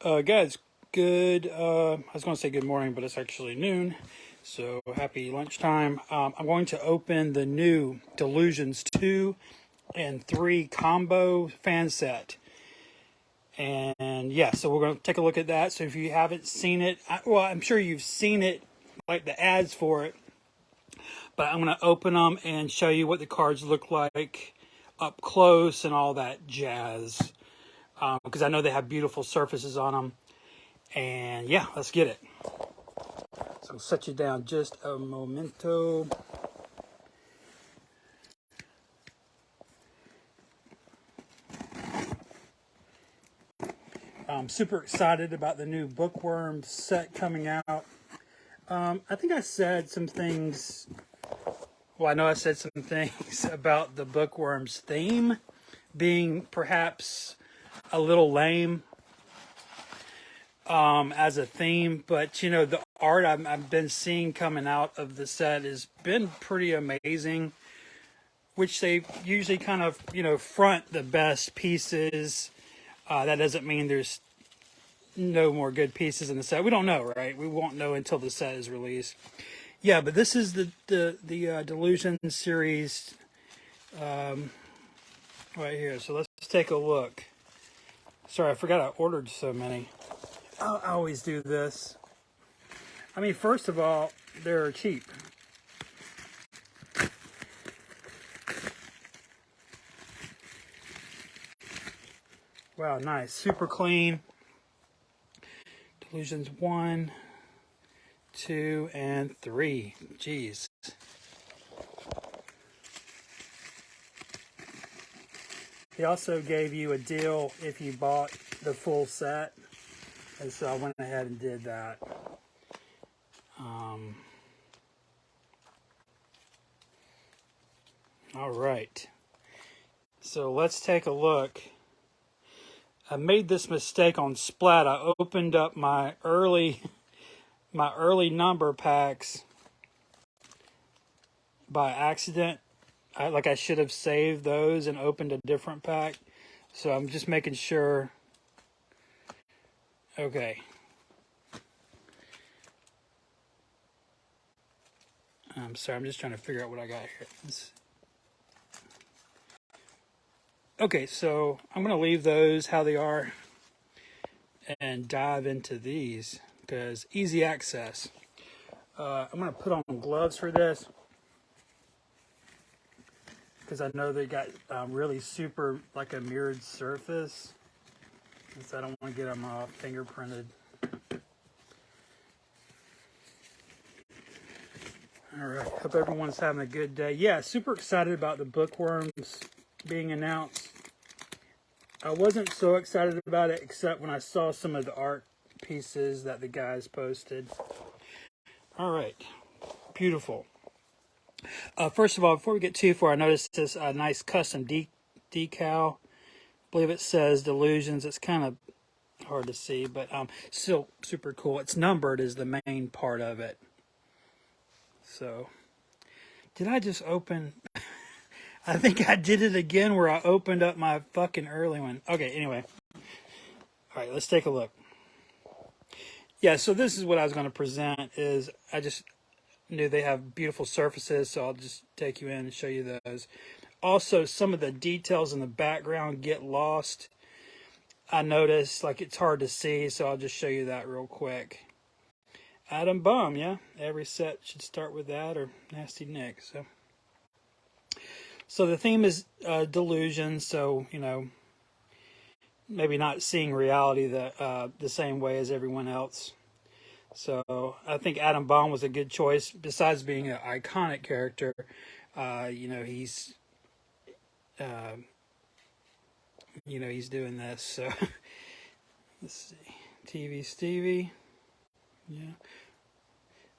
Guys, good. I was going to say good morning, but it's actually noon. So happy lunchtime. I'm going to open the new Delusions 2 and 3 combo fan set. And yeah, so we're going to take a look at that. So if you haven't seen it, well, I'm sure you've seen it, like the ads for it. But I'm going to open them and show you what the cards look like up close and all that jazz. Because I know they have beautiful surfaces on them. And yeah, let's get it. So I'll set you down just a momento. I'm super excited about the new Bookworm set coming out. I think I said some things. Well, I know I said some things about the Bookworm's theme being perhaps a little lame as a theme, but you know, the art I've been seeing coming out of the set has been pretty amazing, which they usually kind of, you know, front the best pieces. That doesn't mean there's no more good pieces in the set. We don't know, right? We won't know until the set is released. Yeah, but this is the Delusions series right here. So let's take a look. Sorry, I forgot I ordered so many. I always do this. I mean, first of all, they're cheap. Wow, nice. Super clean. Delusions 1, 2, and 3. Jeez. He also gave you a deal if you bought the full set. And so I went ahead and did that. All right. So let's take a look. I made this mistake on Splat. I opened up my early number packs by accident. I should have saved those and opened a different pack. So I'm just making sure. Okay. I'm sorry, I'm just trying to figure out what I got here. Okay, so I'm going to leave those how they are and dive into these because easy access. I'm going to put on gloves for this because I know they got really super, like a mirrored surface. So I don't want to get them fingerprinted. All right, hope everyone's having a good day. Yeah, super excited about the Bookworms being announced. I wasn't so excited about it except when I saw some of the art pieces that the guys posted. All right, beautiful. First of all, before we get too far, I noticed this nice custom decal. I believe it says Delusions. It's kind of hard to see, but still super cool. It's numbered is the main part of it. So, did I just open? I think I did it again where I opened up my fucking early one. Okay, anyway. All right, let's take a look. Yeah, so this is what I was going to present is I just knew they have beautiful surfaces, so I'll just take you in and show you those. Also, some of the details in the background get lost. I noticed, like, it's hard to see, so I'll just show you that real quick. Atom Bomb, yeah. Every set should start with that or Nasty Nick, So the theme is delusion, so, you know, maybe not seeing reality the same way as everyone else. So I think Atom Bomb was a good choice. Besides being an iconic character, you know, he's doing this. So let's see, TV Stevie, yeah,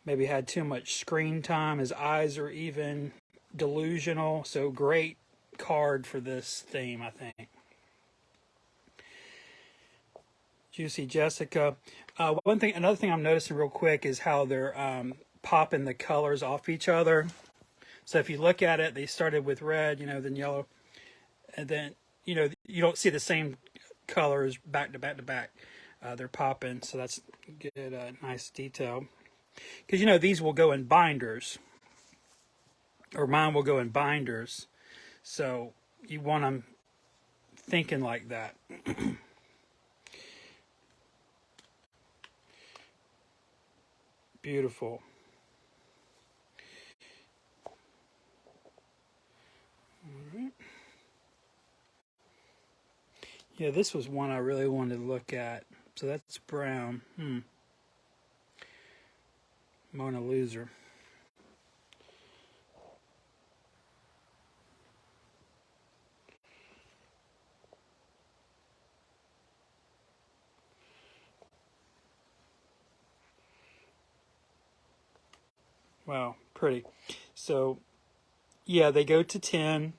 maybe had too much screen time. His eyes are even delusional. So great card for this theme, I think. Juicy Jessica. Another thing I'm noticing real quick is how they're popping the colors off each other. So if you look at it, they started with red, you know, then yellow, and then, you know, you don't see the same colors back to back to back. They're popping, so that's good, nice detail. Because, you know, these will go in binders, or mine will go in binders. So you want them thinking like that. Beautiful. All right. Yeah, this was one I really wanted to look at. So that's brown. Mona Loser. Wow, pretty. So, yeah, they go to 10.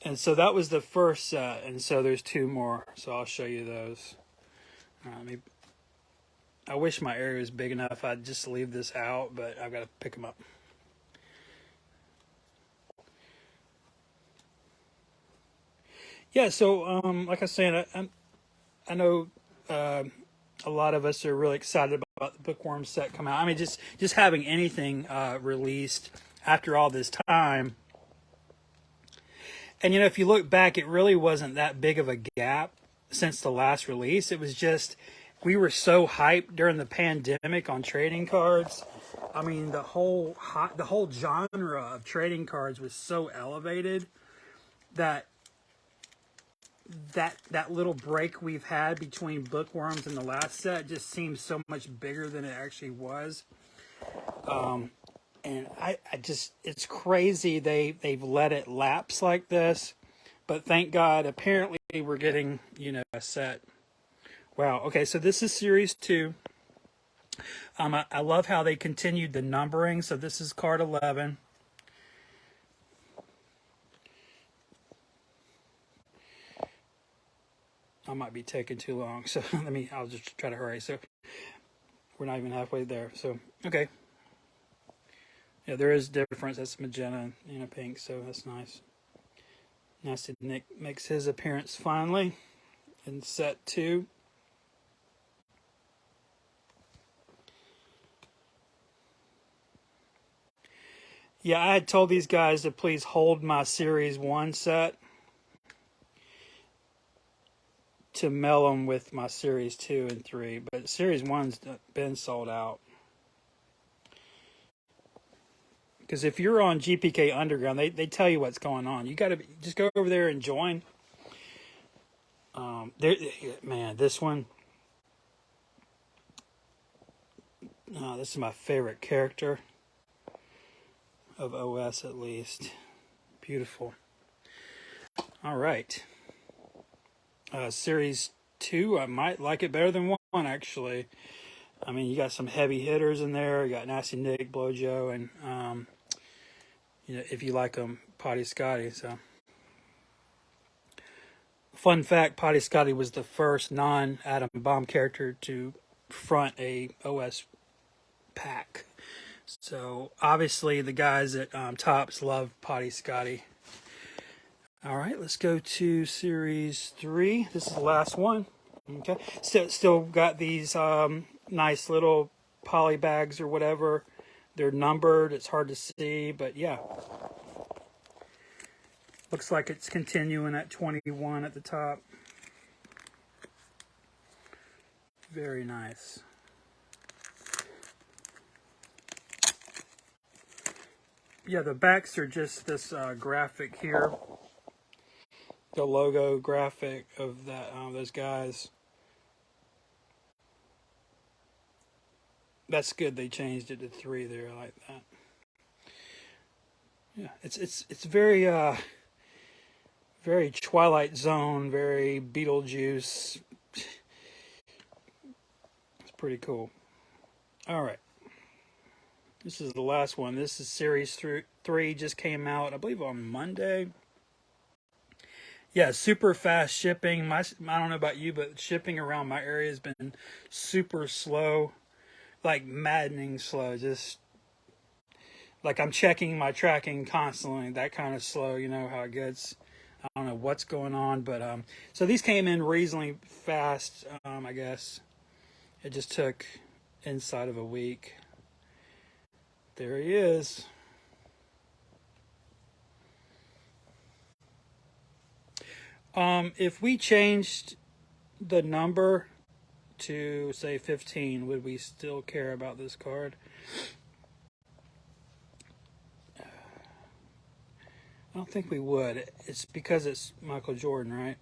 And so that was the first set. And so there's two more. So I'll show you those. I wish my area was big enough. I'd just leave this out, but I've got to pick them up. Yeah, so like I was saying, I know a lot of us are really excited about the Bookworm set coming out. I mean, just having anything released after all this time. And, you know, if you look back, it really wasn't that big of a gap since the last release. It was just, we were so hyped during the pandemic on trading cards. I mean, the whole genre of trading cards was so elevated that little break we've had between Bookworms and the last set just seems so much bigger than it actually was. And I just, it's crazy they've let it lapse like this. But thank God, apparently we're getting, you know, a set. Wow. Okay, so this is series 2. I love how they continued the numbering. So this is card 11. I might be taking too long, so I'll just try to hurry. So we're not even halfway there. So, okay. Yeah, there is difference. That's magenta and a pink, so that's nice. Nasty Nick makes his appearance finally in set 2. Yeah, I had told these guys to please hold my Series 1 set to meld them with my Series 2 and 3, but Series 1's been sold out. Because if you're on GPK Underground, they tell you what's going on. You got to just go over there and join. Man, this one. This is my favorite character of OS, at least. Beautiful. All right. Series 2, I might like it better than 1, actually. I mean, you got some heavy hitters in there. You got Nasty Nick, Blojo, and you know, if you like them, Potty Scotty. So, fun fact: Potty Scotty was the first non-Atom Bomb character to front a OS pack. So obviously, the guys at Topps love Potty Scotty. All right, let's go to Series 3. This is the last one. Okay, still got these nice little poly bags or whatever. They're numbered. It's hard to see, but yeah. Looks like it's continuing at 21 at the top. Very nice. Yeah, the backs are just this graphic here. The logo graphic of that those guys. That's good. They changed it to 3 there. I like that. Yeah, it's very very Twilight Zone, very Beetlejuice. It's pretty cool. All right. This is the last one. This is Series 3. Just came out, I believe, on Monday. Yeah, super fast shipping. I don't know about you, but shipping around my area has been super slow, like maddening slow. Just like I'm checking my tracking constantly. That kind of slow. You know how it gets. I don't know what's going on, but so these came in reasonably fast. I guess it just took inside of a week. There he is. If we changed the number to say 15, would we still care about this card? I don't think we would. It's because it's Michael Jordan, right?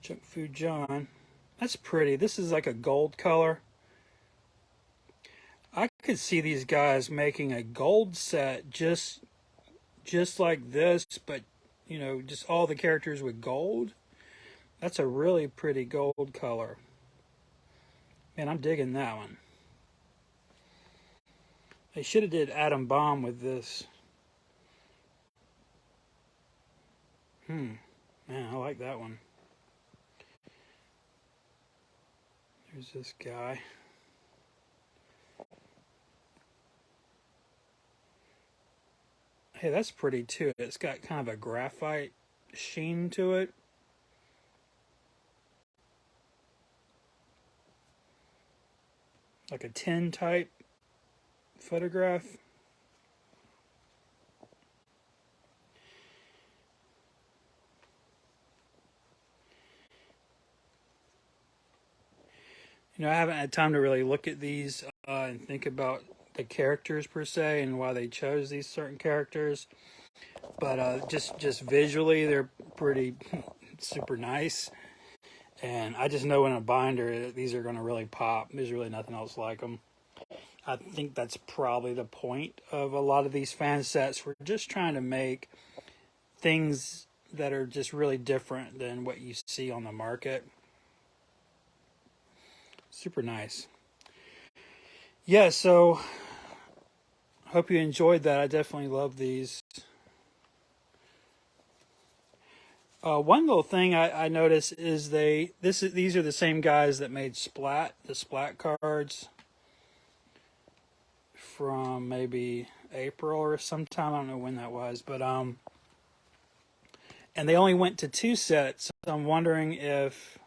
Junk Food John. That's pretty. This is like a gold color. I could see these guys making a gold set just like this, but you know, just all the characters with gold. That's a really pretty gold color. Man, I'm digging that one. They should have did Atom Bomb with this. Man, I like that one. There's this guy. Hey, that's pretty too. It's got kind of a graphite sheen to it. Like a tin type photograph. You know, I haven't had time to really look at these and think about the characters per se and why they chose these certain characters. But just visually, they're pretty super nice. And I just know in a binder, these are going to really pop. There's really nothing else like them. I think that's probably the point of a lot of these fan sets. We're just trying to make things that are just really different than what you see on the market. Super nice. Yeah, so hope you enjoyed that. I definitely love these. One little thing I noticed is these are the same guys that made the Splat cards from maybe April or sometime. I don't know when that was, but and they only went to 2 sets. So I'm wondering if,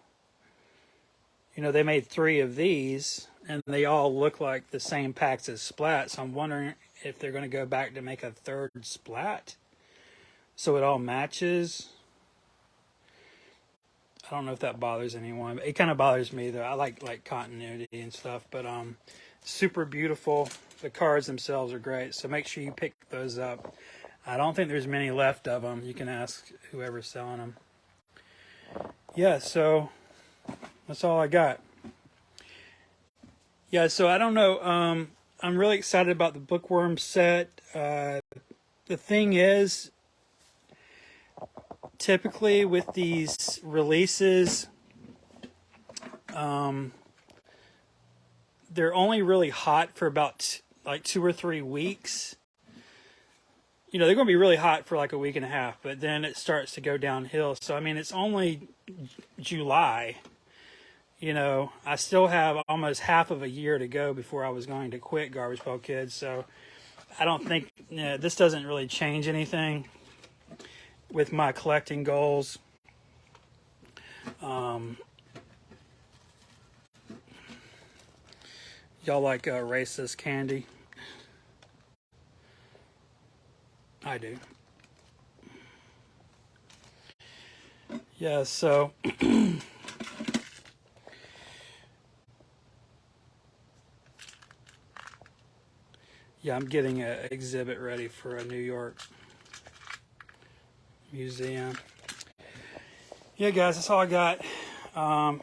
you know, they made 3 of these and they all look like the same packs as Splat. So I'm wondering if they're going to go back to make a 3rd Splat so it all matches. I don't know if that bothers anyone, but it kind of bothers me though. I like continuity and stuff, but super beautiful. The cards themselves are great, so make sure you pick those up. I don't think there's many left of them. You can ask whoever's selling them. Yeah, so that's all I got. Yeah, so I don't know. I'm really excited about the Bookworm set. The thing is, typically with these releases, they're only really hot for about like 2 or 3 weeks. You know, they're going to be really hot for like a week and a half, but then it starts to go downhill. So, I mean, it's only July. You know, I still have almost half of a year to go before I was going to quit Garbage Pail Kids. So, I don't think, this doesn't really change anything with my collecting goals. Y'all like racist candy? I do. Yeah, so yeah, I'm getting an exhibit ready for a New York museum. Yeah, guys, that's all I got.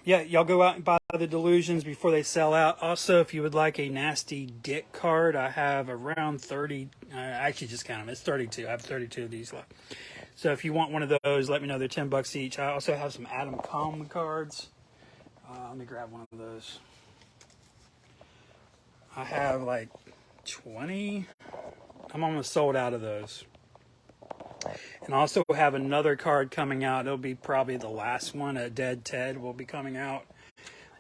Yeah, y'all go out and buy the Delusions before they sell out. Also, if you would like a Nasty Dick card, I have around 30. I actually just count them. It's 32. I have 32 of these left. So if you want one of those, let me know. They're $10 each. I also have some Adam Combe cards. Let me grab one of those. I have like 20. I'm almost sold out of those. And I also have another card coming out. It'll be probably the last one. A Dead Ted will be coming out.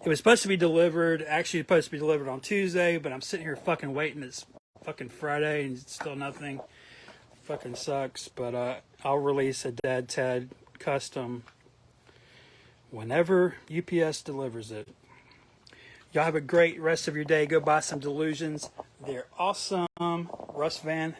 It was supposed to be delivered. Actually, supposed to be delivered on Tuesday, but I'm sitting here fucking waiting. It's fucking Friday and it's still nothing. fucking sucks, but I'll release a Dead Ted custom whenever UPS delivers it. Y'all have a great rest of your day. Go buy some Delusions. They're awesome. Russ Van